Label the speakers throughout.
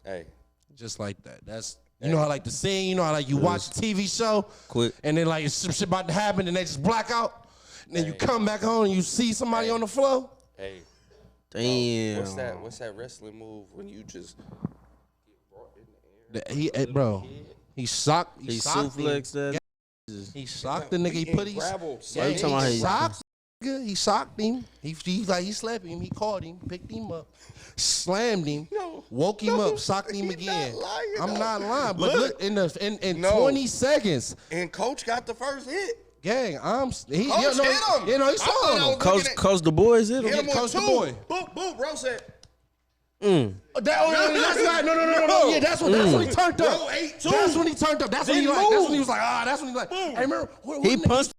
Speaker 1: Hey.
Speaker 2: Just like that. That's you know how like the scene, you know how like you watch a TV show
Speaker 3: Quick.
Speaker 2: and then like some shit about to happen and they just black out. And then you come back home and you see somebody on the floor.
Speaker 1: Hey.
Speaker 3: Damn.
Speaker 1: What's that wrestling move when you just get brought in the air?
Speaker 2: He socked
Speaker 3: He suplexed that.
Speaker 2: He socked the nigga. He put his he socked him. He slapped him. He caught him, picked him up, slammed him, woke him up, socked him again. I'm not lying, but look in 20 seconds.
Speaker 1: And Coach got the first hit.
Speaker 2: Gang,
Speaker 1: Coach hit him.
Speaker 2: You know, he saw him.
Speaker 3: Coach the boys hit him.
Speaker 1: Hit him
Speaker 2: Coach the
Speaker 1: two.
Speaker 2: boy.
Speaker 1: Boop, boop, bro said.
Speaker 2: That's right. No. Yeah, that's when he turned up.
Speaker 1: Bro, 8-2.
Speaker 2: That's when he turned up. That's when he like. That's when he was like, that's when he like. Hey, remember?
Speaker 3: He punched.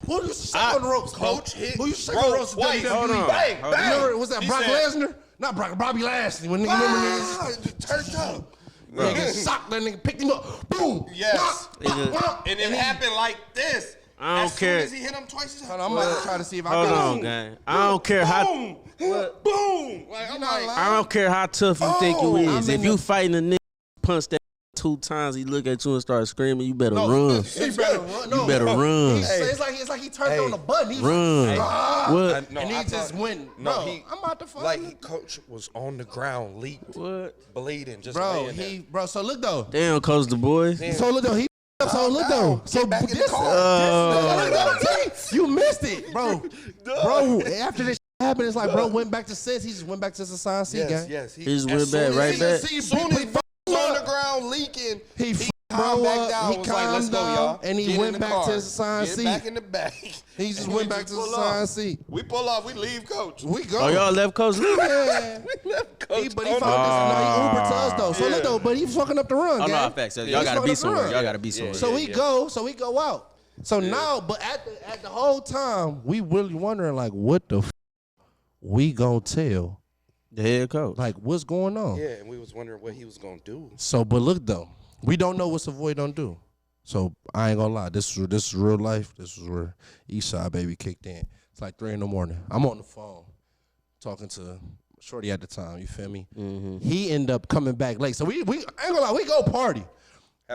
Speaker 2: Who used to shake on the ropes?
Speaker 1: Coach hit.
Speaker 2: Who used to shake on the ropes?
Speaker 1: Twice.
Speaker 3: Hold on.
Speaker 1: Bang, bang.
Speaker 2: Remember? Was that
Speaker 1: He
Speaker 2: Brock
Speaker 1: said,
Speaker 2: Lesnar? Not Brock. Bobby Lashley. When nigga remember niggas
Speaker 1: turned up.
Speaker 2: nigga socked that nigga, picked him up, boom.
Speaker 1: Yes. And it happened like this.
Speaker 3: I don't care.
Speaker 1: As soon as he hit him twice,
Speaker 2: Hold on, I'm about to try to see if I
Speaker 3: Hold
Speaker 2: can.
Speaker 3: on, gang. I don't care how.
Speaker 1: Boom. Boom. Like, I'm like,
Speaker 3: I don't care how tough you think you is.
Speaker 2: I'm
Speaker 3: If you fighting a nigga, punch that 2 times, he look at you and start screaming. You better run.
Speaker 2: He better run.
Speaker 3: You better run.
Speaker 2: It's like he turned on the button. He
Speaker 3: Run. What?
Speaker 2: and he just went. I'm about to fight.
Speaker 1: like Coach was on the ground, leaped,
Speaker 3: What?
Speaker 1: bleeding, just
Speaker 2: Bro,
Speaker 1: laying
Speaker 2: so look though.
Speaker 3: Damn, Coach the boys.
Speaker 2: So look though, So
Speaker 1: back in the car.
Speaker 2: You missed it, bro. Bro, after this happened, it's like bro went back to sense. He just went back to his assigned seat, gang.
Speaker 1: Yes.
Speaker 3: He just went back, right back.
Speaker 1: As soon as he was on the ground leaking,
Speaker 2: He
Speaker 1: calmed back down.
Speaker 2: He
Speaker 1: Was like, let's
Speaker 2: calmed
Speaker 1: go, y'all.
Speaker 2: down, and he
Speaker 1: Get
Speaker 2: went
Speaker 1: in the
Speaker 2: back
Speaker 1: car.
Speaker 2: to his assigned
Speaker 1: Get
Speaker 2: seat.
Speaker 1: back in the back.
Speaker 2: He just
Speaker 1: And
Speaker 2: went
Speaker 1: we
Speaker 2: back
Speaker 1: just
Speaker 2: to his
Speaker 1: pull off.
Speaker 2: assigned seat.
Speaker 1: We pull off. We leave, Coach.
Speaker 2: We go.
Speaker 3: Oh, y'all left Coach Lee?
Speaker 2: Yeah.
Speaker 1: We left Coach.
Speaker 2: But he fucked this. No, he Uber to us though. So look though, but he fucking up the run,
Speaker 3: Oh,
Speaker 2: gang.
Speaker 3: no, facts. Y'all
Speaker 2: He's
Speaker 3: gotta
Speaker 2: fucking
Speaker 3: be
Speaker 2: up the
Speaker 3: somewhere.
Speaker 2: run.
Speaker 3: Y'all gotta be somewhere.
Speaker 2: So we go out. So now, but at the whole time, we really wondering like, what the we gonna tell
Speaker 3: The head coach.
Speaker 2: like what's going on?
Speaker 1: Yeah, and we was wondering what he was gonna do.
Speaker 2: So, but look though, we don't know what Savoy don't do. So I ain't gonna lie, this is real life. This is where Eastside baby kicked in. It's like 3 a.m. I'm on the phone talking to Shorty at the time. You feel me?
Speaker 3: Mm-hmm.
Speaker 2: He ended up coming back late. So we ain't gonna lie, we go party.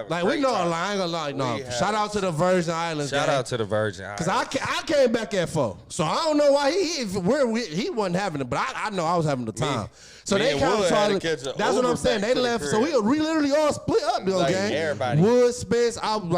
Speaker 2: Like we know, like, I ain't gonna lie. No, shout out to the Virgin Islands.
Speaker 1: Shout out to the Virgin Islands.
Speaker 2: Cause I came back at 4, so I don't know why he wasn't having it, but I know I was having the time. So
Speaker 1: me
Speaker 2: they
Speaker 1: and
Speaker 2: kind of
Speaker 1: Wood had
Speaker 2: tried.
Speaker 1: to catch a
Speaker 2: That's what I'm
Speaker 1: Uber
Speaker 2: saying.
Speaker 1: back
Speaker 2: They
Speaker 1: to the
Speaker 2: left, so
Speaker 1: crib.
Speaker 2: we literally all split up, though,
Speaker 1: Like,
Speaker 2: gang.
Speaker 1: everybody.
Speaker 2: Wood, Spence, I'm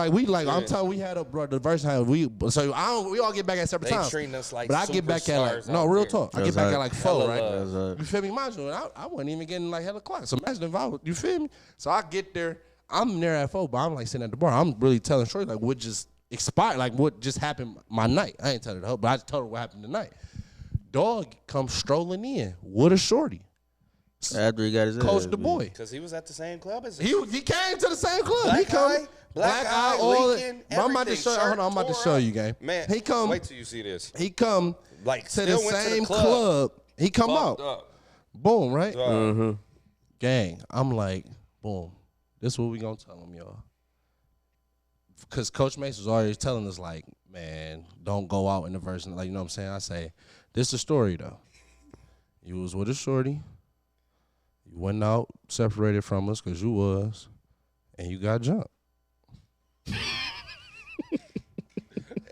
Speaker 2: telling we had a bro. The Virgin Islands. We all get back at separate
Speaker 1: They
Speaker 2: times.
Speaker 1: treating us like
Speaker 2: but I get back at
Speaker 1: superstars
Speaker 2: no
Speaker 1: out
Speaker 2: real
Speaker 1: there.
Speaker 2: talk. I
Speaker 3: That's
Speaker 2: get back
Speaker 3: right.
Speaker 2: at like 4,
Speaker 1: Hella
Speaker 2: right?
Speaker 1: love.
Speaker 2: You feel me? Mind you, I wasn't even getting like hella o'clock. So imagine if I was, you feel me? So I get there. I'm there at 4, but I'm like sitting at the bar. I'm really telling Shorty like what just expired, like what just happened my night. I ain't telling her, but I just told her what happened tonight. Dog comes strolling in with a Shorty.
Speaker 3: After he got his
Speaker 2: Coach
Speaker 3: ass
Speaker 2: the
Speaker 3: beat.
Speaker 2: boy.
Speaker 1: Because he was at the same club as
Speaker 2: He came to the same club.
Speaker 1: Black
Speaker 2: he come,
Speaker 1: eye, black eye,
Speaker 2: all
Speaker 1: leaking,
Speaker 2: that. I'm about to
Speaker 1: everything,
Speaker 2: show. Hold on, I'm about to
Speaker 1: shirt
Speaker 2: show
Speaker 1: tore
Speaker 2: you,
Speaker 1: up.
Speaker 2: gang.
Speaker 1: Man,
Speaker 2: he come.
Speaker 1: wait till you see this.
Speaker 2: He come
Speaker 1: Like,
Speaker 2: to the
Speaker 1: still went to the
Speaker 2: same
Speaker 1: club.
Speaker 2: club. He come
Speaker 1: Fucked
Speaker 2: out.
Speaker 1: up.
Speaker 2: Boom, right?
Speaker 3: Mm-hmm.
Speaker 2: Gang. I'm like, boom. This is what we gonna tell him, y'all. Because Coach Mace was already telling us, like, man, don't go out in the version. Like, you know what I'm saying? I say, this is the story, though. You was with a shorty. You went out, separated from us because you was, and you got jumped.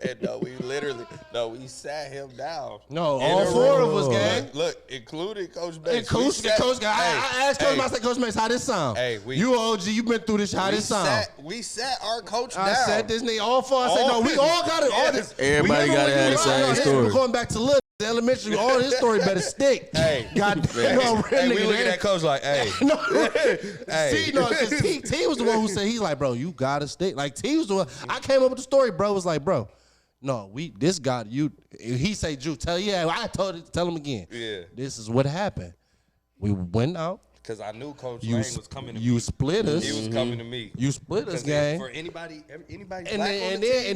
Speaker 1: And we sat him down.
Speaker 2: No,
Speaker 1: In
Speaker 2: all
Speaker 1: the
Speaker 2: 4 of
Speaker 1: room.
Speaker 2: us, gang.
Speaker 1: Look, including Coach
Speaker 2: And
Speaker 1: Bates.
Speaker 2: Coach, I asked Coach Mace, I said, Coach Mace, how this sound?
Speaker 1: Hey,
Speaker 2: you OG, you been through this, how this sound?
Speaker 1: We sat our coach down.
Speaker 2: I said this nigga, all 4, I said, no, we all got it. All this.
Speaker 3: Everybody
Speaker 2: we
Speaker 3: gotta have the same story.
Speaker 2: We're going back to Little Elementary, all this story better stick.
Speaker 1: Hey,
Speaker 2: God
Speaker 1: hey,
Speaker 2: damn,
Speaker 1: hey, we look at that coach like, hey.
Speaker 2: No,
Speaker 1: Hey.
Speaker 2: T, no, because T was the one who said, he's like, bro, you gotta stick. Like, T was the one, I came up with the story, bro, was like, bro, no, this guy, he say, Drew, tell him again.
Speaker 1: Yeah.
Speaker 2: This is what happened. We went out.
Speaker 1: Because I knew Coach Lane was coming to me.
Speaker 2: You split us.
Speaker 1: He was coming to me.
Speaker 2: You split us,
Speaker 1: 'Cause
Speaker 2: gang.
Speaker 1: For anybody
Speaker 2: And
Speaker 1: black
Speaker 2: then,
Speaker 1: on
Speaker 2: and
Speaker 1: the
Speaker 2: then,
Speaker 1: team,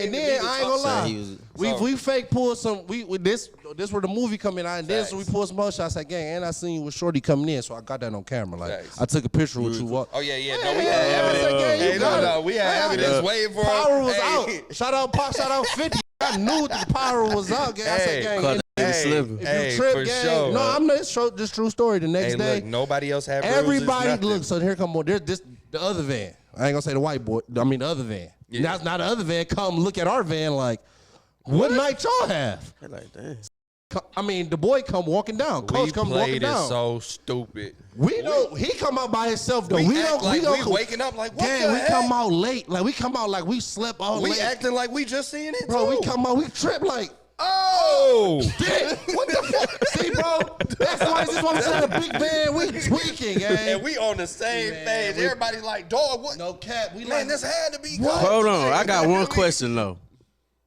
Speaker 2: and then, I ain't gonna lie. We fake pulled some. This where the movie come in. And then so we pulled some more shots. Like, gang, and I seen you with Shorty coming in, so I got that on camera. Like,
Speaker 1: Facts.
Speaker 2: I took a picture with you.
Speaker 1: Oh yeah. No, we
Speaker 2: Yeah,
Speaker 1: had evidence.
Speaker 2: gang, you
Speaker 1: Hey,
Speaker 2: got it.
Speaker 1: we had evidence waiting for
Speaker 2: Power was
Speaker 1: hey.
Speaker 2: out. Shout out Pop. Shout out 50. I knew the power was out, gang. I said, gang.
Speaker 3: Cause slipping.
Speaker 2: If you trip,
Speaker 1: for
Speaker 2: gang.
Speaker 1: sure.
Speaker 2: No, I'm not. It's just true story. The next
Speaker 1: Hey,
Speaker 2: day,
Speaker 1: look, nobody else had
Speaker 2: everybody
Speaker 1: bruises,
Speaker 2: look. So here come on. There's this the other van. I ain't gonna say the white boy. I mean the other van.
Speaker 1: Yeah.
Speaker 2: That's not the other van. Come look at our van. Like, what night y'all have?
Speaker 3: They're like, damn.
Speaker 2: I mean, the boy come walking down. Coach
Speaker 1: We
Speaker 2: come walking
Speaker 1: played it
Speaker 2: down.
Speaker 1: so stupid.
Speaker 2: We know he come out by himself though.
Speaker 1: We
Speaker 2: don't.
Speaker 1: act like
Speaker 2: don't.
Speaker 1: we waking up like what
Speaker 2: Gang,
Speaker 1: the
Speaker 2: we
Speaker 1: heck?
Speaker 2: come out late. Like we come out like we slept all
Speaker 1: We
Speaker 2: late.
Speaker 1: acting like we just seeing it,
Speaker 2: Bro,
Speaker 1: too.
Speaker 2: we come out. We trip like.
Speaker 1: Oh,
Speaker 2: What the fuck? See, bro, that's why this is what I'm saying. A big van, we tweaking, gang.
Speaker 1: and we on the same page. Everybody like, dog, what?
Speaker 2: No cap. We
Speaker 1: Man,
Speaker 2: like
Speaker 1: this had to be
Speaker 2: What?
Speaker 1: good.
Speaker 3: Hold on, I got one question though.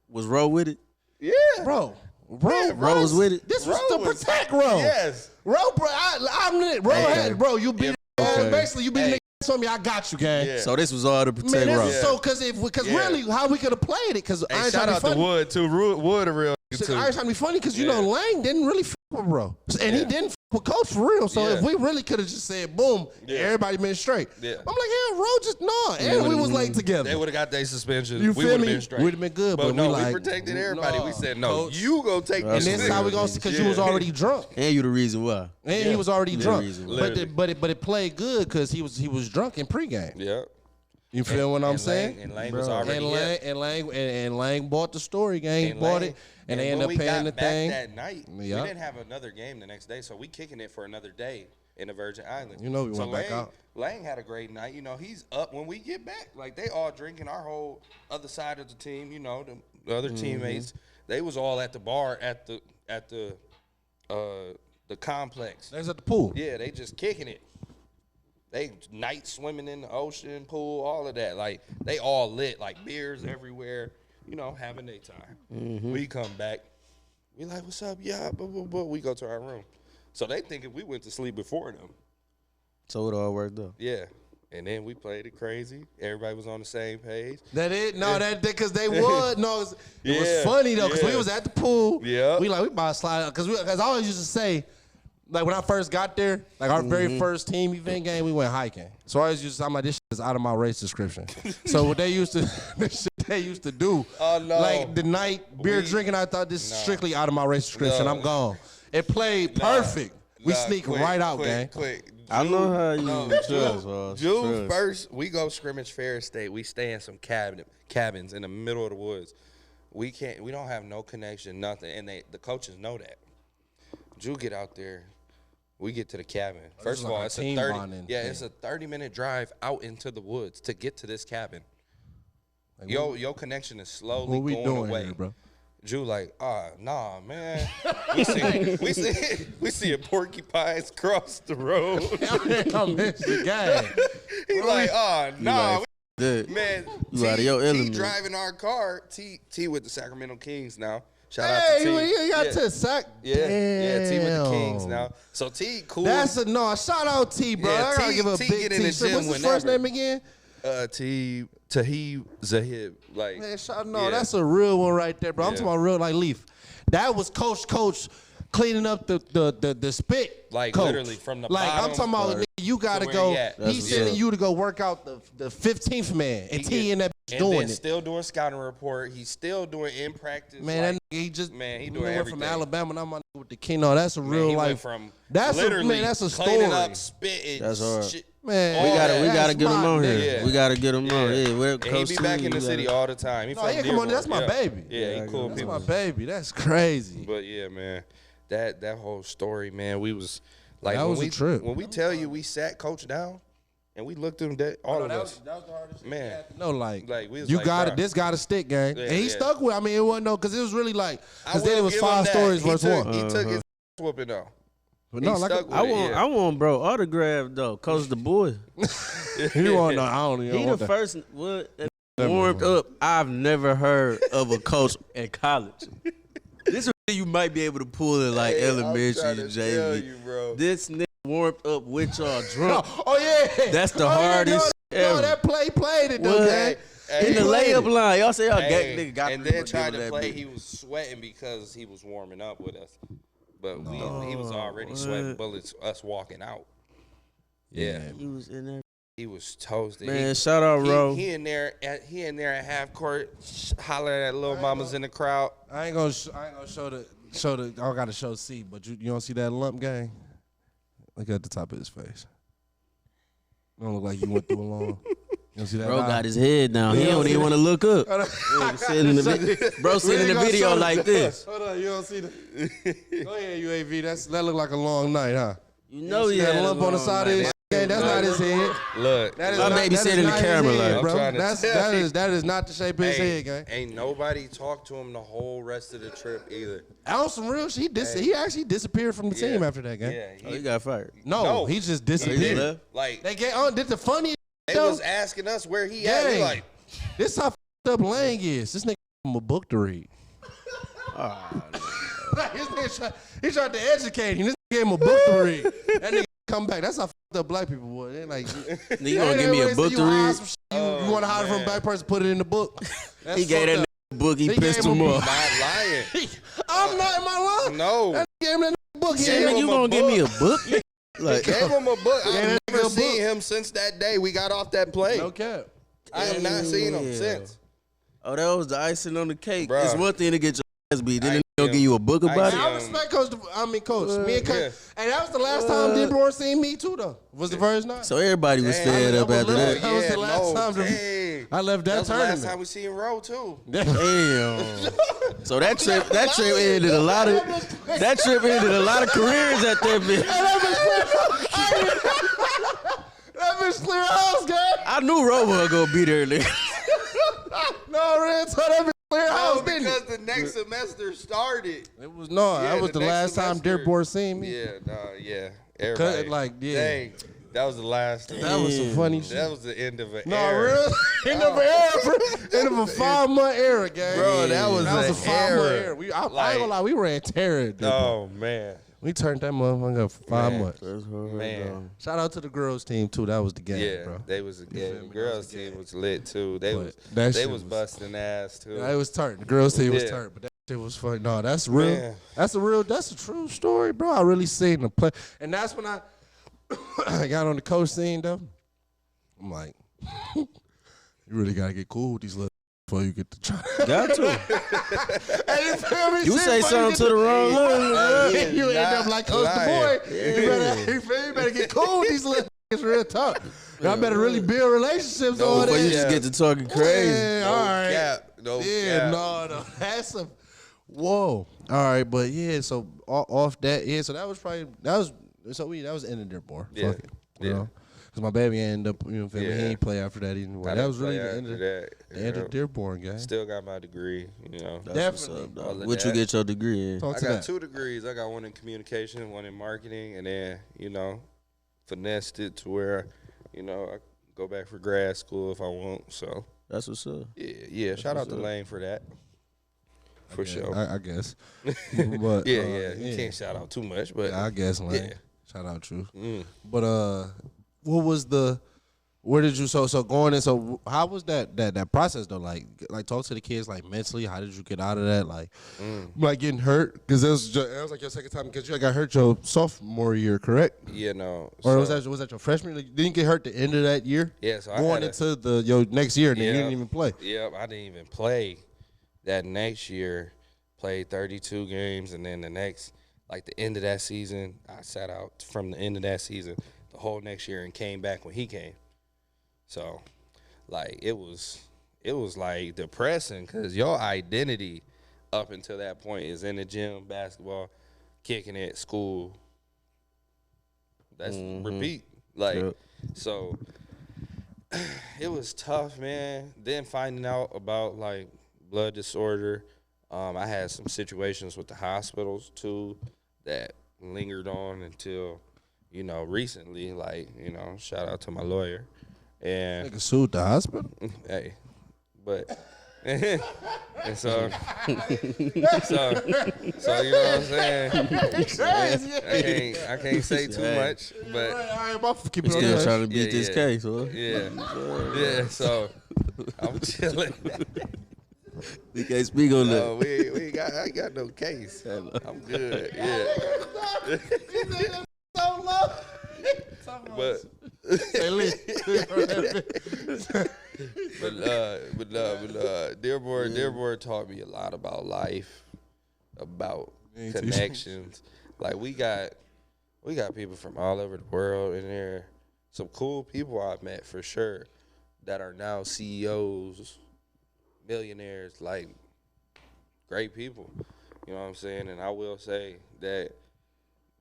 Speaker 3: Was Ro with it?
Speaker 1: Yeah,
Speaker 2: bro.
Speaker 3: Ro was with it.
Speaker 2: This was
Speaker 1: Ro
Speaker 2: to
Speaker 1: was-
Speaker 2: protect Ro.
Speaker 1: Yes.
Speaker 2: Ro, bro, I'm lit. Ro had, bro, you beat
Speaker 3: Okay.
Speaker 2: basically you beat
Speaker 1: Hey.
Speaker 2: niggas on me. I got you, gang.
Speaker 1: Yeah.
Speaker 3: So this was all to
Speaker 2: Man,
Speaker 3: protect Ro.
Speaker 2: that's so because
Speaker 1: Yeah.
Speaker 2: really how we could have played it because I
Speaker 1: Hey,
Speaker 2: ain't
Speaker 1: shout
Speaker 2: trying
Speaker 1: out
Speaker 2: to be
Speaker 1: to
Speaker 2: funny.
Speaker 1: Wood too. Wood a real nigga, too.
Speaker 2: I ain't trying to be funny because you
Speaker 1: Yeah.
Speaker 2: know Lang didn't really f with Bro, and he
Speaker 1: Yeah.
Speaker 2: didn't f with Coach for real. So
Speaker 1: Yeah.
Speaker 2: if we really could have just said boom,
Speaker 1: Yeah.
Speaker 2: everybody been straight.
Speaker 1: Yeah.
Speaker 2: I'm like, yeah, Ro just and we was late together.
Speaker 1: They would have got their suspension.
Speaker 2: You
Speaker 1: we
Speaker 2: feel
Speaker 1: would have
Speaker 2: me?
Speaker 1: been straight.
Speaker 2: We'd have been good, but
Speaker 1: no,
Speaker 2: we
Speaker 1: we
Speaker 2: like,
Speaker 1: protected everybody.
Speaker 2: nah,
Speaker 1: We said, no,
Speaker 2: Coach.
Speaker 1: you go take
Speaker 2: And
Speaker 1: this.
Speaker 2: this is how we gonna see because you was already drunk.
Speaker 3: And you the reason why.
Speaker 2: And he was already
Speaker 3: Yeah.
Speaker 2: drunk.
Speaker 3: Reason.
Speaker 2: But it played good because he was drunk in pregame.
Speaker 1: Yeah.
Speaker 2: You feel what I'm
Speaker 1: And
Speaker 2: saying?
Speaker 1: And Lang was already
Speaker 2: And Lang bought the story, gang. He bought it, and they ended up paying the thing.
Speaker 1: That night,
Speaker 2: Yeah.
Speaker 1: we didn't have another game the next day, so we kicking it for another day in the Virgin Islands.
Speaker 2: You know we
Speaker 1: so
Speaker 2: went back out.
Speaker 1: Lang had a great night. You know, he's up when we get back. Like, they all drinking. Our whole other side of the team, you know, the other teammates, they was all at the bar at the complex.
Speaker 2: They was at the pool.
Speaker 1: Yeah, they just kicking it. They night swimming in the ocean, pool, all of that. Like, they all lit, like beers everywhere, you know, having their time. We come back. We like, what's up? Yeah, blah, blah, blah. We go to our room. So they thinking we went to sleep before them.
Speaker 3: So it all worked out.
Speaker 1: Yeah. And then we played it crazy. Everybody was on the same page.
Speaker 2: That it? No, that because they would. No, it was
Speaker 1: Yeah,
Speaker 2: funny though because we
Speaker 1: yeah.
Speaker 2: was at the pool.
Speaker 1: Yeah.
Speaker 2: We about to slide out because I always used to say, like when I first got there, like our very first team event game, we went hiking. So I always used to say, I'm like, this shit is out of my race description. So what they used to, this shit they used to do,
Speaker 1: Oh, no.
Speaker 2: like the night beer drinking, I thought this is strictly out of my race description.
Speaker 1: No.
Speaker 2: I'm gone. It played perfect. We sneak
Speaker 1: quick,
Speaker 2: right out,
Speaker 1: quick,
Speaker 2: gang.
Speaker 1: Quick.
Speaker 3: I know how you trust,
Speaker 1: June first, we go scrimmage Fair State. We stay in some cabins in the middle of the woods. We don't have no connection, nothing. And the coaches know that. Drew get out there. We get to the cabin. First of
Speaker 2: like
Speaker 1: all,
Speaker 2: a
Speaker 1: it's a
Speaker 2: team
Speaker 1: 30.
Speaker 2: bonding
Speaker 1: Yeah,
Speaker 2: thing.
Speaker 1: it's a 30-minute drive out into the woods to get to this cabin.
Speaker 2: Like,
Speaker 1: Your connection is slowly
Speaker 2: what we
Speaker 1: going
Speaker 2: doing
Speaker 1: away.
Speaker 2: here, bro?
Speaker 1: Drew like, nah, man. we see a porcupines cross the road.
Speaker 2: I missed the game.
Speaker 1: He like, nah.
Speaker 3: That.
Speaker 1: Man,
Speaker 3: You out of your
Speaker 1: T
Speaker 3: element.
Speaker 1: driving our car. T with the Sacramento Kings now. Shout out
Speaker 2: Hey,
Speaker 1: to T.
Speaker 2: you got
Speaker 1: yeah.
Speaker 2: to sack.
Speaker 1: Yeah, T with the Kings
Speaker 2: Damn.
Speaker 1: now. So T cool.
Speaker 2: That's a no. Shout out T, bro.
Speaker 1: Yeah,
Speaker 2: I gotta
Speaker 1: T-
Speaker 2: give a
Speaker 1: T
Speaker 2: big
Speaker 1: get in
Speaker 2: T.
Speaker 1: the gym
Speaker 2: What's his first
Speaker 1: whenever.
Speaker 2: name again?
Speaker 1: T Tahib Zahib. Like,
Speaker 2: Man, no,
Speaker 1: yeah.
Speaker 2: that's a real one right there, bro. I'm
Speaker 1: Yeah.
Speaker 2: talking about real like Leaf. That was Coach cleaning up the spit.
Speaker 1: Like,
Speaker 2: coach.
Speaker 1: literally from the
Speaker 2: like
Speaker 1: bottom
Speaker 2: I'm talking about.
Speaker 1: to
Speaker 2: Nigga, you gotta
Speaker 1: where
Speaker 2: go.
Speaker 1: he at.
Speaker 2: He's
Speaker 3: That's
Speaker 2: sending
Speaker 3: what's
Speaker 2: you to go work out the 15th man, and T in that bitch
Speaker 1: and
Speaker 2: doing
Speaker 1: then
Speaker 2: it.
Speaker 1: still doing scouting report. He's still doing in practice.
Speaker 2: Man,
Speaker 1: like,
Speaker 2: that nigga, he just
Speaker 1: man, he
Speaker 2: went
Speaker 1: doing
Speaker 2: from
Speaker 1: everything.
Speaker 2: Alabama. Now I'm on with the King. No, that's a
Speaker 1: man,
Speaker 2: real
Speaker 1: he went
Speaker 2: life.
Speaker 1: from
Speaker 2: That's a
Speaker 1: literally
Speaker 2: man. That's a
Speaker 1: cleaning
Speaker 2: story.
Speaker 1: up, spitting.
Speaker 3: That's hard.
Speaker 1: Shit.
Speaker 2: Man,
Speaker 3: We gotta
Speaker 2: that's
Speaker 3: get him
Speaker 2: my
Speaker 3: on here.
Speaker 1: nigga.
Speaker 3: We gotta get him on.
Speaker 1: Yeah.
Speaker 3: Yeah, where
Speaker 1: And he
Speaker 3: Coach
Speaker 1: be
Speaker 3: T,
Speaker 1: back in the
Speaker 3: you
Speaker 1: city
Speaker 3: gotta-
Speaker 1: all the time. He
Speaker 2: No,
Speaker 1: from
Speaker 2: yeah, come on,
Speaker 1: Dearborn.
Speaker 2: that's my
Speaker 1: Yeah.
Speaker 2: baby.
Speaker 1: Yeah, he cool
Speaker 2: That's
Speaker 1: people.
Speaker 2: my baby. That's crazy.
Speaker 1: But yeah, man, that whole story, man, we was like,
Speaker 2: That
Speaker 1: when
Speaker 2: was a
Speaker 1: we
Speaker 2: trip.
Speaker 1: when we tell you we sat Coach down and we looked him dead, all of us.
Speaker 2: That was the hardest thing.
Speaker 1: Man.
Speaker 2: No, like
Speaker 1: We was
Speaker 2: you
Speaker 1: like,
Speaker 2: got
Speaker 1: bruh.
Speaker 2: it. This got to stick, gang.
Speaker 1: Yeah,
Speaker 2: and he
Speaker 1: yeah.
Speaker 2: stuck with. I mean, it wasn't no because it was really like
Speaker 1: I
Speaker 2: because then
Speaker 1: will
Speaker 2: it was
Speaker 1: give him
Speaker 2: 5
Speaker 1: that.
Speaker 2: stories
Speaker 1: He
Speaker 2: versus
Speaker 1: took,
Speaker 2: one.
Speaker 1: He took his whooping though.
Speaker 2: But no,
Speaker 1: he
Speaker 2: like
Speaker 1: stuck with
Speaker 3: I
Speaker 1: it,
Speaker 3: want,
Speaker 1: yeah.
Speaker 3: I want, bro, autograph though, cause the boy.
Speaker 2: you want no? I don't even
Speaker 3: He
Speaker 2: want
Speaker 3: the
Speaker 2: that.
Speaker 3: first what
Speaker 2: Never
Speaker 3: warmed
Speaker 2: mind.
Speaker 3: up. I've never heard of a coach in college. This is what you might be able to pull in like
Speaker 1: Hey, I'm
Speaker 3: elementary,
Speaker 1: trying to tell
Speaker 3: JV.
Speaker 1: you, bro.
Speaker 3: This nigga warmed up with y'all drunk.
Speaker 2: Oh yeah,
Speaker 3: That's the
Speaker 2: Oh, yeah,
Speaker 3: hardest
Speaker 2: no,
Speaker 3: ever.
Speaker 2: No, that played it though,
Speaker 3: What?
Speaker 2: gang.
Speaker 1: Hey,
Speaker 3: In the
Speaker 2: played
Speaker 3: layup
Speaker 2: it.
Speaker 3: line, y'all say y'all
Speaker 1: Hey,
Speaker 3: nigga got
Speaker 1: and
Speaker 3: to
Speaker 1: then tried to
Speaker 3: that
Speaker 1: play.
Speaker 3: bitch.
Speaker 1: He was sweating because he was warming up with us, but he was already sweating bullets. Us walking out. Yeah,
Speaker 3: He was in there.
Speaker 1: he was toasted.
Speaker 3: Man,
Speaker 1: He-
Speaker 3: shout out, Ro.
Speaker 1: He in there at half court, hollering at little mamas in the crowd.
Speaker 2: I ain't gonna show the I gotta show C, but you don't see that lump, gang? Look at the top of his face. Don't look like you went through a long. You don't see that?
Speaker 3: Bro got his head down. He don't even want to look up. Bro sitting in the video like this.
Speaker 2: Hold on, you don't see the. Go ahead, UAV. That look like a long night, huh?
Speaker 3: You know he
Speaker 2: had
Speaker 3: had
Speaker 2: a lump on the side of his. That's not his head.
Speaker 1: Look,
Speaker 3: My baby said in the camera, like,
Speaker 2: bro.
Speaker 1: I'm trying to
Speaker 2: That is not the shape of his head, gang.
Speaker 1: Ain't nobody talked to him the whole rest of the trip either.
Speaker 2: On some real shit, he actually disappeared from the team after that, gang.
Speaker 1: Yeah,
Speaker 3: he got fired.
Speaker 2: No, he just disappeared.
Speaker 3: left?
Speaker 1: Like
Speaker 2: They did the funniest.
Speaker 1: they was asking us where he at. We like,
Speaker 2: this how f***ed up Lang is. This nigga gave him a book to read. He tried to educate him. This nigga gave him a book to read. That nigga come back. That's how f***ed up black people were. They like,
Speaker 3: You gonna give me a book to read?
Speaker 2: You want to hide it from a black person? Put it in the book.
Speaker 3: He gave that nigga book. He pissed him off.
Speaker 1: not lying.
Speaker 2: I'm not in my line.
Speaker 1: No.
Speaker 2: That nigga gave me that book.
Speaker 3: You gonna give me a book?
Speaker 1: Like, gave him a book. I've
Speaker 2: that
Speaker 1: never
Speaker 2: nigga a
Speaker 1: seen
Speaker 2: book.
Speaker 1: him since that day we got off that plane.
Speaker 2: No cap.
Speaker 1: I have not seen him
Speaker 3: Yeah.
Speaker 1: since.
Speaker 3: Oh, that was the icing on the cake.
Speaker 1: Bruh.
Speaker 3: It's one thing to get your ass beat. Then
Speaker 1: I
Speaker 3: they gonna give you a book about
Speaker 1: see
Speaker 3: it.
Speaker 2: I respect Coach. Coach. Me and Coach.
Speaker 1: Yeah.
Speaker 2: And that was the last time Dearborn seen me too, though. Was the first night.
Speaker 3: So everybody was
Speaker 1: Dang,
Speaker 3: fed
Speaker 2: I
Speaker 3: up
Speaker 2: was
Speaker 3: after
Speaker 2: little.
Speaker 3: that.
Speaker 2: That was the last time
Speaker 1: dang.
Speaker 2: I left that
Speaker 1: That was the
Speaker 2: tournament.
Speaker 1: last time we seen Roe too.
Speaker 3: Damn. So that trip ended a lot of careers at that bitch.
Speaker 2: That bitch clear house, gang.
Speaker 3: I knew Robo was gonna be there. Nigga.
Speaker 2: No, Red, so that bitch clear house, didn't
Speaker 1: because
Speaker 2: it?
Speaker 1: the next semester started.
Speaker 2: It was that was the
Speaker 1: next
Speaker 2: last time
Speaker 1: semester.
Speaker 2: Dearborn seen me.
Speaker 1: Yeah, everybody.
Speaker 2: like, yeah.
Speaker 1: Dang, that was the last.
Speaker 2: That was some funny shit.
Speaker 1: That was the end of an
Speaker 2: No,
Speaker 1: era.
Speaker 2: real end of an era, bro. End of a 5-month era, gang.
Speaker 1: Bro, that was
Speaker 2: a
Speaker 1: an
Speaker 2: 5-month
Speaker 1: era.
Speaker 2: era. I ain't gonna lie, we ran terror. Dude.
Speaker 1: Oh man,
Speaker 2: We turned that motherfucker up for 5
Speaker 1: Man.
Speaker 2: months.
Speaker 1: man.
Speaker 2: Shout out to the girls team too. That was the game,
Speaker 1: Yeah,
Speaker 2: bro.
Speaker 1: they was a
Speaker 2: feel
Speaker 1: game.
Speaker 2: me?
Speaker 1: Girls
Speaker 2: That was a
Speaker 1: team was lit too. They
Speaker 2: But that shit
Speaker 1: was
Speaker 2: was-
Speaker 1: busting ass too.
Speaker 2: Yeah, it was turnt. The girls team was
Speaker 1: Yeah.
Speaker 2: turnt, but that shit was funny. No, that's real.
Speaker 1: Man.
Speaker 2: That's a true story, bro. I really seen the play, and that's when I got on the coach scene though. I'm like, you really gotta get cool with these little before you get to try.
Speaker 3: Got to.
Speaker 2: Hey, you feel me?
Speaker 3: You
Speaker 2: Shit,
Speaker 3: say
Speaker 2: before
Speaker 3: something to the wrong one.
Speaker 2: you end up like Coach the
Speaker 1: lying.
Speaker 2: boy. You better get cool with these little niggas real talk. Y'all better really build relationships on
Speaker 3: Before you
Speaker 2: that.
Speaker 3: just get to talking crazy.
Speaker 2: Yeah,
Speaker 1: No
Speaker 2: all right.
Speaker 1: cap. No
Speaker 2: Yeah,
Speaker 1: cap.
Speaker 2: no, that's a whoa. All right, but yeah, so off that, yeah, so that was that was the end of there, boy.
Speaker 1: Yeah,
Speaker 2: Fuck it, you
Speaker 1: yeah.
Speaker 2: know, because my baby ended up, you know, feel me? He
Speaker 1: Yeah.
Speaker 2: ain't play after that either.
Speaker 1: I
Speaker 2: That was
Speaker 1: didn't
Speaker 2: really
Speaker 1: play
Speaker 2: the end
Speaker 1: after
Speaker 2: of
Speaker 1: that.
Speaker 2: the end of Dearborn, guys.
Speaker 1: Still got my degree. You know,
Speaker 3: That's
Speaker 2: Definitely.
Speaker 3: what's up,
Speaker 1: All
Speaker 3: dog.
Speaker 1: of
Speaker 3: What you
Speaker 1: that.
Speaker 3: get your degree in?
Speaker 2: Talk
Speaker 1: I
Speaker 2: to
Speaker 1: got
Speaker 2: that.
Speaker 1: 2 degrees. I got one in communication, one in marketing, and then finessed it to where I go back for grad school if I want. So
Speaker 3: That's what's up.
Speaker 1: yeah. Shout out to Lane for that. For sure.
Speaker 2: I guess. But
Speaker 1: Yeah. You can't shout out too much, but
Speaker 2: I guess, Lane.
Speaker 1: Yeah.
Speaker 2: Shout out, Truth.
Speaker 1: Mm.
Speaker 2: But what was where did you so going in? So how was that process though? Like talk to the kids like mentally. How did you get out of that? Like getting hurt because it was like your second time because you got hurt your sophomore year, correct?
Speaker 1: Yeah, no.
Speaker 2: Or
Speaker 1: So-
Speaker 2: was that your freshman? Like, didn't you get hurt the end of that year?
Speaker 1: Yeah, so I
Speaker 2: Going
Speaker 1: had a-
Speaker 2: into your next year, and then you
Speaker 1: Yeah.
Speaker 2: didn't even play.
Speaker 1: Yep, I didn't even play that next year. Played 32 games, and then the end of that season, I sat out from the end of that season the whole next year and came back when he came. So, it was like depressing because your identity up until that point is in the gym, basketball, kicking it, school. That's repeat.
Speaker 3: Yep.
Speaker 1: So it was tough, man. Then finding out about blood disorder. I had some situations with the hospitals too that lingered on until, recently. Shout out to my lawyer. And
Speaker 2: Nigga sued the hospital.
Speaker 1: hey, but and so you know what I'm saying. I can't say too much, but
Speaker 2: All right, I'm keep it on
Speaker 3: Still
Speaker 2: that.
Speaker 3: trying to beat
Speaker 1: Yeah,
Speaker 3: this
Speaker 1: yeah.
Speaker 3: case, huh?
Speaker 1: yeah. So I'm chilling.
Speaker 3: We can't speak on that.
Speaker 1: No, I ain't got no case. I'm good. Yeah. But Dearborn taught me a lot about life, about connections. Like we got people from all over the world in there. Some cool people I've met for sure that are now CEOs, millionaires, like great people. You know what I'm saying? And I will say that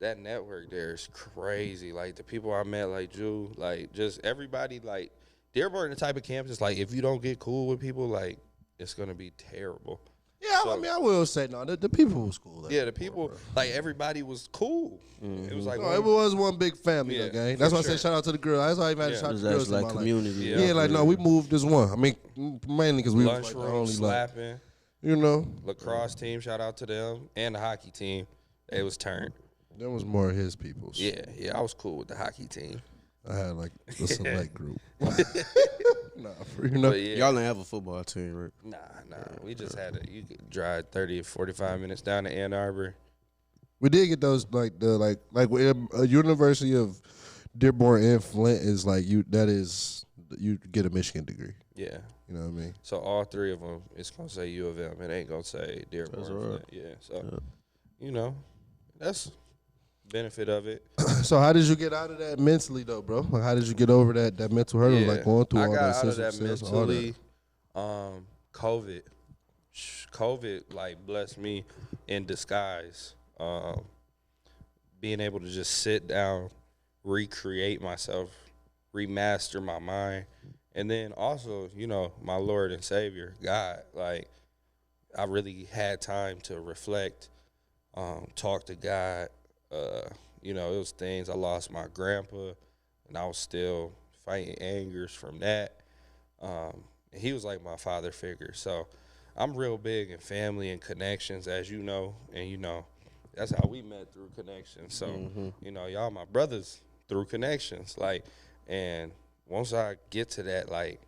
Speaker 1: network there is crazy. Like the people I met, like Drew, like just everybody, like Dearborn, the type of campus, like if you don't get cool with people, like it's gonna be terrible.
Speaker 2: Yeah, I mean, I will say no. The people was cool.
Speaker 1: Yeah, the people, like everybody was cool. It was like
Speaker 2: it was one big family, though, gang. That's why I say shout out to the girl. That's why I even had to shout out to the girls.
Speaker 3: Like community.
Speaker 2: Yeah, like no, we moved as one. I mean, mainly because we was like the only
Speaker 1: slapping.
Speaker 2: Like, you know,
Speaker 1: lacrosse team. Shout out to them and the hockey team. They was turned.
Speaker 2: That was more of his people's.
Speaker 1: Yeah, I was cool with the hockey team.
Speaker 2: I had like the select group. Nah,
Speaker 3: y'all didn't have a football team, right?
Speaker 1: Nah. We just had you could drive 30 or 45 minutes down to Ann Arbor.
Speaker 2: We did get those a University of Dearborn and Flint is like you get a Michigan degree.
Speaker 1: Yeah.
Speaker 2: You know what I mean?
Speaker 1: So all three of them, it's gonna say U of M. It ain't gonna say Dearborn. That's right. Yeah. So you know, that's benefit of it.
Speaker 2: So how did you get out of that mentally though, bro? Like how did you get over that mental hurdle, like going through all that? I got out of that mentally. COVID like blessed me in disguise. Being able to just sit down, recreate myself, remaster my mind, and then also, you know, my Lord and Savior, God. Like I really had time to reflect, talk to God. You know, it was things. I lost my grandpa, and I was still fighting angers from that. He was like my father figure. So I'm real big in family and connections, as you know, and you know, that's how we met, through connections. So, you know, y'all my brothers through connections. Like, and once I get to that, like,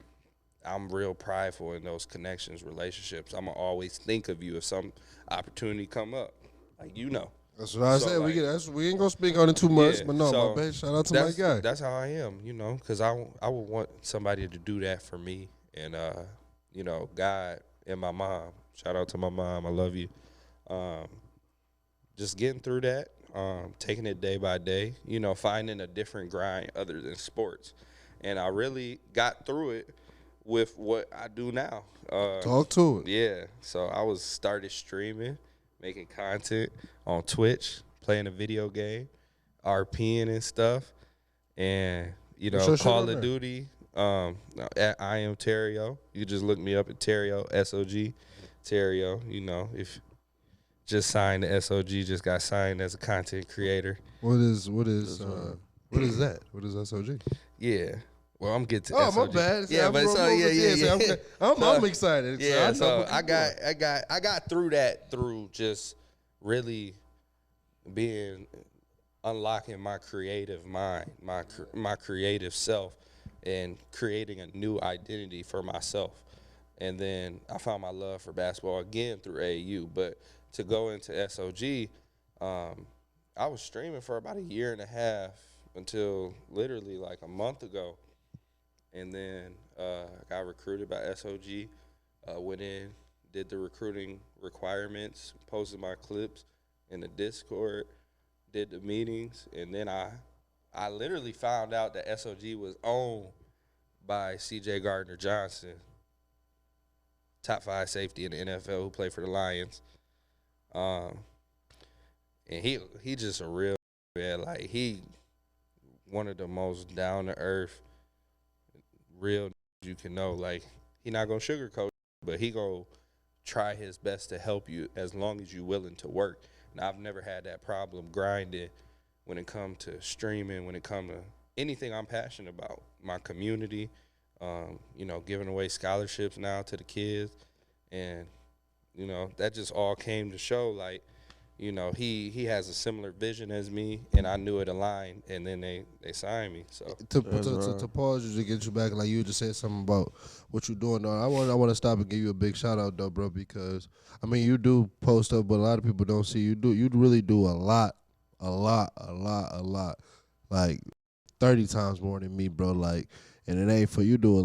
Speaker 2: I'm real prideful in those connections, relationships. I'm going to always think of you if some opportunity come up. Like, you know. That's what I said. Like, we ain't gonna speak on it too much, but no, my bad. Shout out to my guy.
Speaker 1: That's how I am, you know, because I would want somebody to do that for me, and you know, God and my mom. Shout out to my mom. I love you. Just getting through that, taking it day by day. You know, finding a different grind other than sports, and I really got through it with what I do now.
Speaker 2: Talk to it.
Speaker 1: Yeah. So I started streaming, making content on Twitch, playing a video game, RPing and stuff, and you know, Call of Duty. At I am Tario. You just look me up at Tario, SOG, Tario. You know, if just signed the SOG, just got signed as a content creator.
Speaker 2: What is that? What is SOG?
Speaker 1: Yeah. Well, I'm getting to
Speaker 2: SOG.
Speaker 1: Oh,
Speaker 2: my bad.
Speaker 1: Yeah, but so yeah.
Speaker 2: I'm excited.
Speaker 1: Yeah, so I got through that through just really unlocking my creative mind, my creative self, and creating a new identity for myself. And then I found my love for basketball again through AAU. But to go into SOG, I was streaming for about a year and a half until literally like a month ago. And then I got recruited by SOG, went in, did the recruiting requirements, posted my clips in the Discord, did the meetings, and then I literally found out that SOG was owned by C.J. Gardner-Johnson, top 5 safety in the NFL who played for the Lions. And he just a real man. Like, he one of the most down-to-earth, real you can know. Like, he not going to sugarcoat, but he going to try his best to help you as long as you're willing to work. And I've never had that problem grinding when it comes to streaming, when it comes to anything I'm passionate about, my community, you know, giving away scholarships now to the kids. And, you know, that just all came to show, like, you know, he has a similar vision as me, and I knew it aligned, and then they signed me. So
Speaker 2: to pause you, to get you back, like you just said something about what you're doing, though. I want to stop and give you a big shout out, though, bro, because I mean you do post up, but a lot of people don't see you do. You really do a lot, like 30 times more than me, bro. Like, and it ain't for you. Do a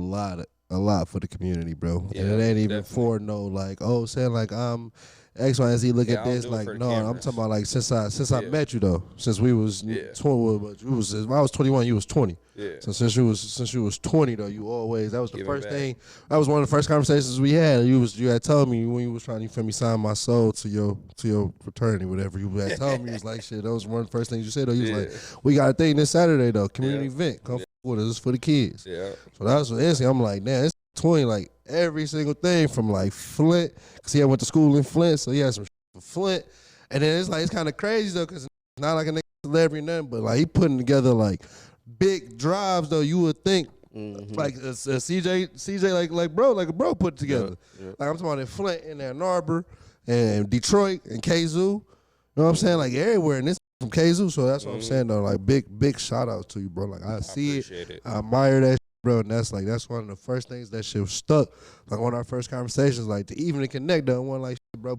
Speaker 2: lot for the community, bro. Yeah, and it ain't even for no like, oh, saying like I'm X, Y, and Z. Look
Speaker 1: Yeah,
Speaker 2: at
Speaker 1: I don't
Speaker 2: this.
Speaker 1: do it
Speaker 2: Like,
Speaker 1: for the
Speaker 2: no, I'm
Speaker 1: cameras.
Speaker 2: talking about like since I
Speaker 1: Yeah.
Speaker 2: met you though. Since we was
Speaker 1: Yeah.
Speaker 2: 20, but you was when I was 21, you was 20.
Speaker 1: Yeah.
Speaker 2: So since you was 20 though, you always that was the
Speaker 1: Giving
Speaker 2: first
Speaker 1: back.
Speaker 2: thing. That was one of the first conversations we had. You had told me when you was trying to, you feel me, sign my soul to your fraternity, whatever. You had told me, you was like, shit. That was one of the first things you said though. You was
Speaker 1: Yeah.
Speaker 2: like, we got a thing this Saturday though, community
Speaker 1: Yeah.
Speaker 2: event. Come with us, it's for the kids.
Speaker 1: Yeah.
Speaker 2: So that's what it is. I'm like, damn, it's 20, like every single thing from like Flint, because he went to school in Flint, so he had some for Flint. And then it's like, it's kind of crazy though, because it's not like a nigga celebrity or nothing, but like he putting together like big drives though. You would think like a CJ like a bro put it together. Like I'm talking about in Flint, in Ann Arbor, and Detroit, and KZoo. You know what I'm saying? Like everywhere, and this from KZoo. So that's what I'm saying though. Like big shout out to you, bro. Like I see
Speaker 1: appreciate it.
Speaker 2: I admire that. Bro, and that's one of the first things that shit was stuck. Like one of our first conversations, like to even connect though, one like shit, bro.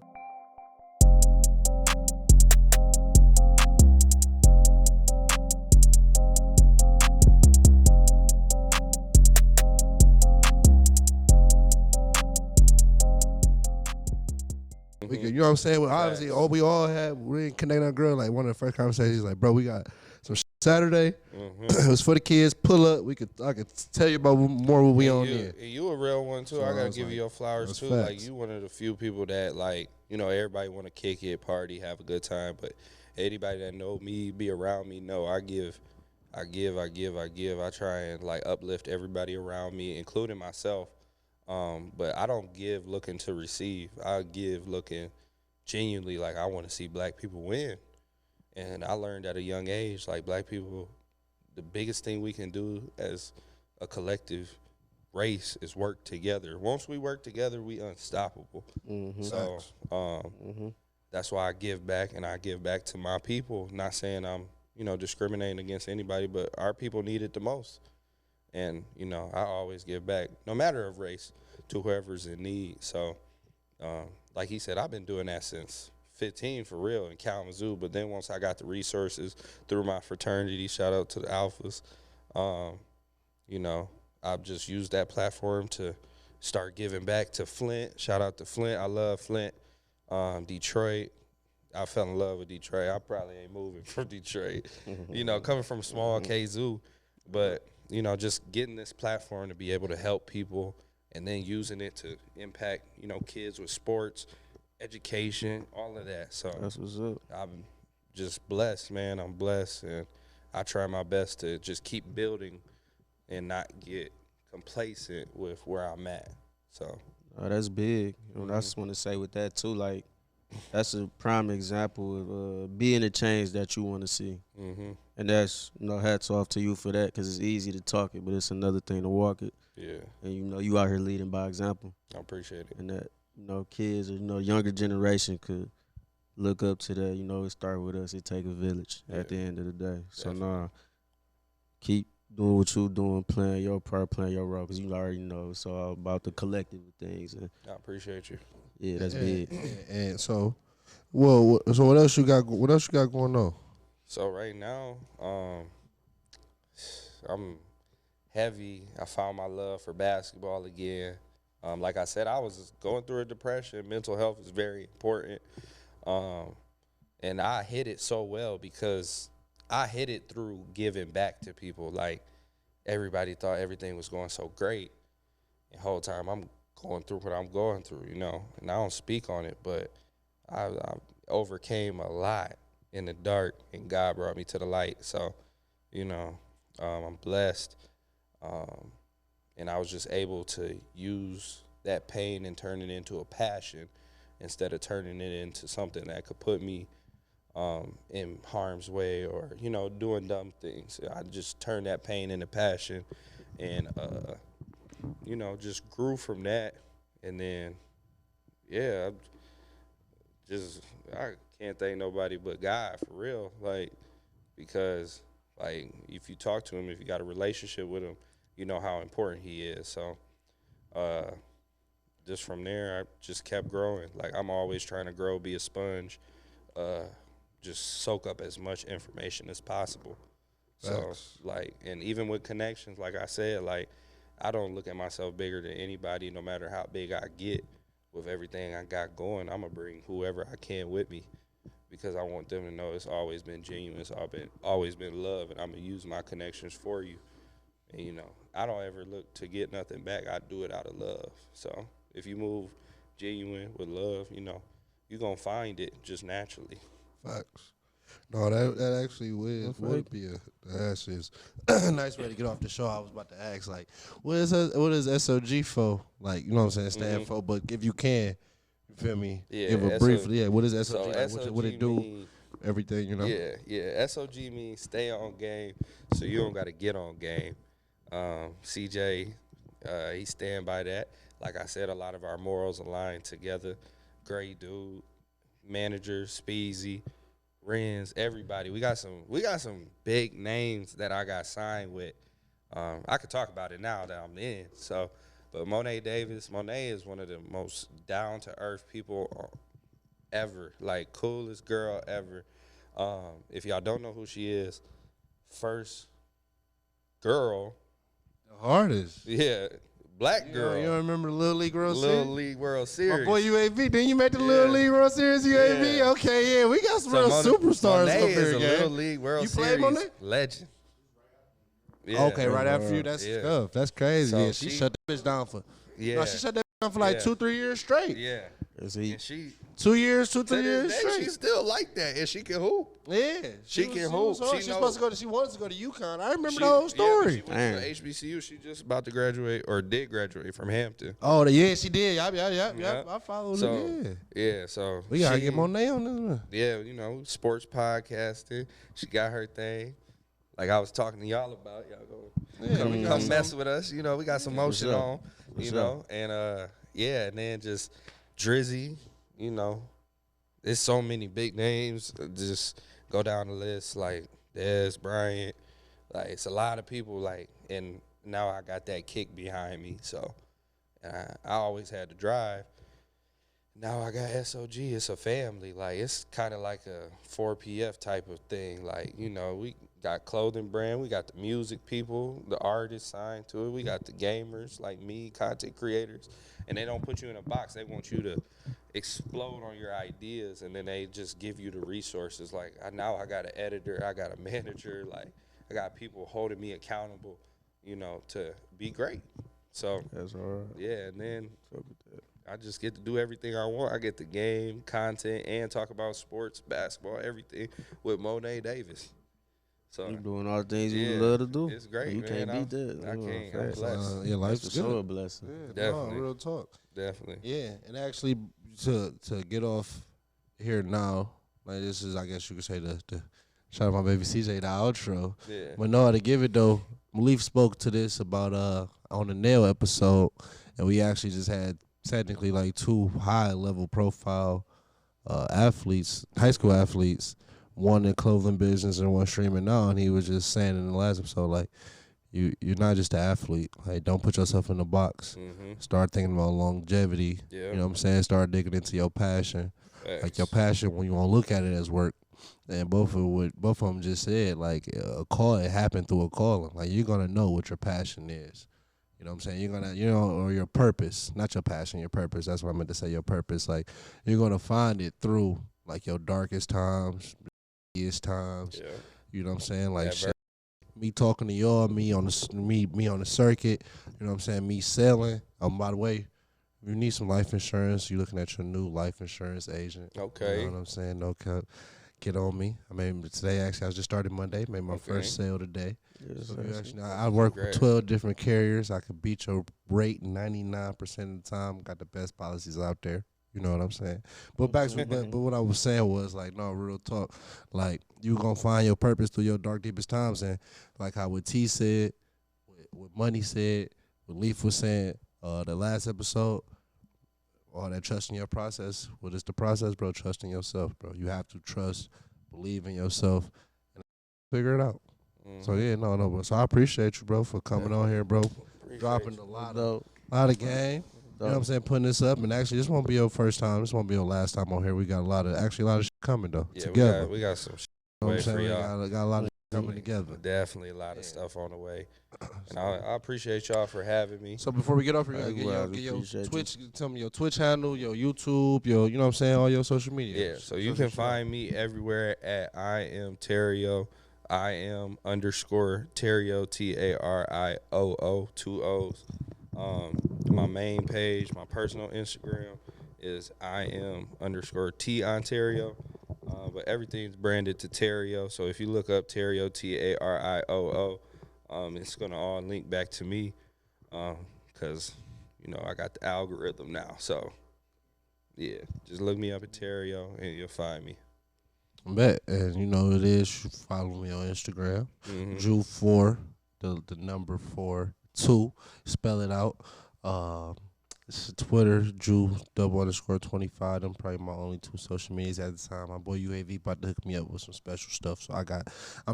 Speaker 2: We could, you know what I'm saying? Well, obviously, we all had, we didn't connect our girl. Like one of the first conversations, like, bro, we got some shit Saturday. It was for the kids. Pull up. I could tell you about more what we on there.
Speaker 1: You a real one too.
Speaker 2: So
Speaker 1: I gotta
Speaker 2: was
Speaker 1: give
Speaker 2: like,
Speaker 1: you your flowers too.
Speaker 2: facts.
Speaker 1: Like you one of the few people that like, you know, everybody want to kick it, party, have a good time. But anybody that know me, be around me, know I give. I try and like uplift everybody around me, including myself. But I don't give looking to receive. I give looking genuinely like I want to see black people win. And I learned at a young age, like black people, the biggest thing we can do as a collective race is work together. Once we work together, we unstoppable. So that's why I give back, and I give back to my people. Not saying I'm, you know, discriminating against anybody, but our people need it the most. And, you know, I always give back, no matter of race, to whoever's in need. So, like he said, I've been doing that since 15 for real in Kalamazoo. But then once I got the resources through my fraternity, shout out to the Alphas, you know, I've just used that platform to start giving back to Flint. Shout out to Flint. I love Flint. Detroit. I fell in love with Detroit. I probably ain't moving from Detroit. You know, coming from small KZoo. But, you know, just getting this platform to be able to help people and then using it to impact, you know, kids with sports, education, all of that. So
Speaker 3: That's what's up.
Speaker 1: I'm just blessed, man. I'm blessed, and I try my best to just keep building and not get complacent with where I'm at. So
Speaker 3: That's big. You know, I just want to say with that too, like that's a prime example of being the change that you want to see. And that's, you know, hats off to you for that, because it's easy to talk it, but it's another thing to walk it.
Speaker 1: yeah,
Speaker 3: And you know, you out here leading by example,
Speaker 1: I appreciate it.
Speaker 3: and that, you know, kids or, you know, younger generation could look up to that. You know, it start with us. It take a village at the end of the day. So
Speaker 1: Definitely.
Speaker 3: keep doing what you doing, playing your part, playing your role, because you already know it's all about the collective of things. And
Speaker 1: I appreciate you.
Speaker 3: yeah, that's big.
Speaker 2: And so, well, so what else you got? What else you got going on?
Speaker 1: So right now, I'm heavy. I found my love for basketball again. Like I said, I was going through a depression. Mental health is very important. And I hit it so well because I hit it through giving back to people. Like, everybody thought everything was going so great. The whole time I'm going through what I'm going through, you know. And I don't speak on it, but I overcame a lot in the dark, and God brought me to the light. So, you know, I'm blessed. And I was just able to use that pain and turn it into a passion instead of turning it into something that could put me in harm's way or, you know, doing dumb things. I just turned that pain into passion and, you know, just grew from that. And then, yeah, I can't thank nobody but God for real. Like, because, like, if you talk to him, if you got a relationship with him, you know how important he is. So, just from there, I just kept growing. Like, I'm always trying to grow, be a sponge, just soak up as much information as possible. So, like, and even with connections, like I said, like, I don't look at myself bigger than anybody, no matter how big I get with everything I got going, I'm gonna bring whoever I can with me because I want them to know it's always been genuine. It's always been love, and I'm gonna use my connections for you. And I don't ever look to get nothing back. I do it out of love. So if you move genuine with love, you're gonna find it just naturally.
Speaker 2: Facts. No, that actually would be that's just a nice way to get off the show. I was about to ask, like, what is SOG for? Like, you know what I'm saying, stand for. But if you can, you feel me?
Speaker 1: Yeah,
Speaker 2: give a brief. Yeah, what is SOG?
Speaker 1: So
Speaker 2: like,
Speaker 1: SOG
Speaker 2: what it do? Everything,
Speaker 1: Yeah. SOG means stay on game, so you don't got to get on game. CJ, he stand by that. Like I said, a lot of our morals align together. Great dude, manager, Speezy, Renz, everybody. We got some big names that I got signed with. I could talk about it now that I'm in. So, but Monet Davis is one of the most down to earth people ever. Like coolest girl ever. If y'all don't know who she is, first girl.
Speaker 2: The hardest.
Speaker 1: Yeah. Black girl.
Speaker 2: You don't remember the Little League World Series?
Speaker 1: Little League World Series.
Speaker 2: My boy UAV. Then you made the Little League World Series UAV?
Speaker 1: Yeah.
Speaker 2: Okay, yeah. We got some real superstars
Speaker 1: Monet
Speaker 2: up here,
Speaker 1: is a
Speaker 2: gang.
Speaker 1: Little League World Series
Speaker 2: played Monet?
Speaker 1: legend. Yeah.
Speaker 2: Okay, right after you. That's tough. That's crazy.
Speaker 1: So
Speaker 2: yeah, she shut that bitch down for.
Speaker 1: Yeah.
Speaker 2: No, she shut that bitch down for like 2-3 years straight.
Speaker 1: Yeah.
Speaker 3: And
Speaker 1: she
Speaker 2: 2 years,
Speaker 1: to
Speaker 2: 2-3
Speaker 1: this
Speaker 2: years
Speaker 1: day,
Speaker 2: straight.
Speaker 1: she's still like that, and she can hoop.
Speaker 2: Yeah,
Speaker 1: She can hoop.
Speaker 2: She wanted to go to UConn. I remember the
Speaker 1: Yeah,
Speaker 2: whole
Speaker 1: but
Speaker 2: story.
Speaker 1: she went to HBCU. She just about to graduate, or did graduate from Hampton.
Speaker 2: Oh, yeah, she did. Yep. I followed
Speaker 1: So
Speaker 2: her.
Speaker 1: yeah, so
Speaker 2: We gotta get Monet on this one.
Speaker 1: Yeah, sports podcasting. She got her thing. Like I was talking to y'all about, y'all go come mess with us. We got some motion on. And and then just Drizzy. There's so many big names. Just go down the list like Dez Bryant. Like it's a lot of people. Like, and now I got that kick behind me. So I always had to drive. Now I got SOG. It's a family. Like it's kind of like a 4PF type of thing. Like we got clothing brand. We got the music people, the artists signed to it. We got the gamers like me, content creators, and they don't put you in a box. They want you to explode on your ideas, and then they just give you the resources. Like now I got an editor, I got a manager. Like I got people holding me accountable, to be great. So
Speaker 3: that's all right.
Speaker 1: Yeah, and then I just get to do everything I want. I get the game, content, and talk about sports, basketball, everything with Monet Davis. So
Speaker 3: you doing all the things you love to do.
Speaker 1: It's great,
Speaker 3: you
Speaker 1: man.
Speaker 3: can't beat that.
Speaker 1: I can't. I'm blessed.
Speaker 2: Life's good.
Speaker 3: So a blessing.
Speaker 2: Yeah,
Speaker 1: Definitely.
Speaker 2: No, real talk.
Speaker 1: Definitely.
Speaker 2: Yeah, and actually to get off here now, like this is, I guess you could say the shout out my baby CJ, the outro.
Speaker 1: Yeah.
Speaker 2: But no, to give it though, Malik spoke to this about on the Nail episode, and we actually just had technically like 2 high level profile athletes, high school athletes, one in clothing business and one streaming now, and he was just saying in the last episode, like, you're not just an athlete. Like, don't put yourself in a box.
Speaker 1: Mm-hmm.
Speaker 2: Start thinking about longevity.
Speaker 1: Yeah.
Speaker 2: You know what I'm saying? Start digging into your passion.
Speaker 1: Facts.
Speaker 2: Like your passion when you want to look at it as work. And both of them just said, like, a call, it happened through a calling. Like, you're gonna know what your passion is. You know what I'm saying? You're gonna, or your purpose, not your passion, your purpose. That's what I meant to say. Your purpose, like, you're gonna find it through like your darkest times, times.
Speaker 1: Yeah.
Speaker 2: You know what I'm saying? Like shit, me talking to y'all, me on the circuit. You know what I'm saying? Me selling. By the way, if you need some life insurance, you're looking at your new life insurance agent.
Speaker 1: Okay.
Speaker 2: You know what I'm saying? No cut. Get on me. I mean, today actually I just started Monday. Made my first sale today.
Speaker 3: Yes,
Speaker 2: So I work with 12 different carriers. I could beat your rate 99% of the time. Got the best policies out there. You know what I'm saying? But back to but what I was saying was, like, no, real talk. Like, you gonna find your purpose through your dark, deepest times. And like how what T said, what Money said, what Leaf was saying, the last episode, all that trust in your process. What is the process, bro? Trust in yourself, bro. You have to trust, believe in yourself, and figure it out. Mm-hmm. So yeah, no, bro. So I appreciate you, bro, for coming on here, bro. Dropping a lot of game. You know what I'm saying? Putting this up, and actually, this won't be your first time. This won't be your last time on here. We got a lot of shit coming though.
Speaker 1: Yeah,
Speaker 2: together.
Speaker 1: we got some shit
Speaker 2: You know what I'm
Speaker 1: for
Speaker 2: saying?
Speaker 1: y'all.
Speaker 2: We got a lot of coming together.
Speaker 1: Definitely a lot of stuff on the way. And I appreciate y'all for having me.
Speaker 2: So before we get off here, get your Twitch, tell me your Twitch handle, your YouTube, your, you know what I'm saying, all your social media.
Speaker 1: Yeah, so you can find me everywhere at I am Tario. I am _Tario, Tario, 2 O's. My main page, my personal Instagram is I am _T Ontario. But everything's branded to Tario. So if you look up Tario, Tario, it's gonna all link back to me, cause you know I got the algorithm now. So yeah, just look me up at Tario and you'll find me.
Speaker 2: Bet, and you know it is. Follow me on Instagram, Drew4, the number 4 2. Spell it out. It's Twitter, Drew_25. Them probably my only 2 social medias at the time. My boy UAV about to hook me up with some special stuff. So I'm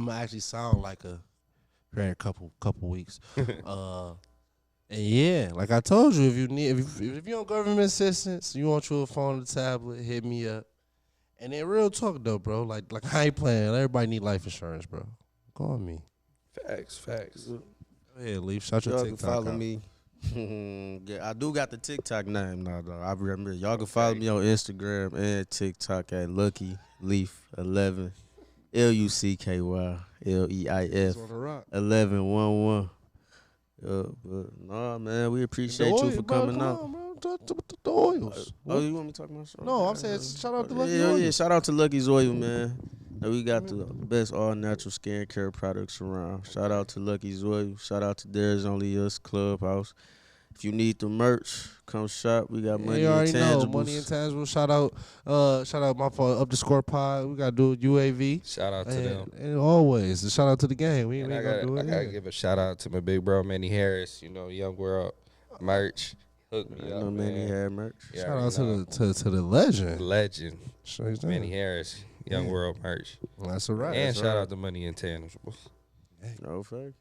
Speaker 2: gonna actually sound like a here in a couple weeks. And yeah, like I told you, if you on government assistance, you want your phone or tablet, hit me up. And then real talk though, bro. Like I ain't playing. Everybody need life insurance, bro. Call me.
Speaker 1: Facts.
Speaker 2: Go ahead, Leaf. Shout your
Speaker 3: Y'all
Speaker 2: TikTok
Speaker 3: can follow
Speaker 2: out.
Speaker 3: me. Yeah, I do got the TikTok name now, though. I remember. Y'all can follow me on Instagram and TikTok at Lucky Leaf 11, LUCKY LEIF 1111. But nah, man, we appreciate you for coming out.
Speaker 2: Talk to the oils.
Speaker 3: Oh, you want me to talk about something?
Speaker 2: No, I'm saying shout out to Lucky
Speaker 3: Oil.
Speaker 2: Oils.
Speaker 3: Yeah, shout out to Lucky's Oil, man. And we got the best all natural skincare products around. Shout out to Lucky's Oil. Shout out to There's Only Us Clubhouse. If you need the merch, come shop. We got money and tangibles.
Speaker 2: Money and tangibles. Shout out my fault. _Pod. We gotta do UAV.
Speaker 1: Shout out to them.
Speaker 2: And always shout out to the game. We ain't gonna do it.
Speaker 1: I gotta give a shout out to my big bro Manny Harris. You know, Young World merch. Hook me up, man.
Speaker 3: Manny had merch.
Speaker 2: Yeah, shout out to the legend.
Speaker 1: Legend. Manny Harris. Young World merch.
Speaker 2: That's all right.
Speaker 1: And shout out to Money and Tangibles.
Speaker 3: No fake.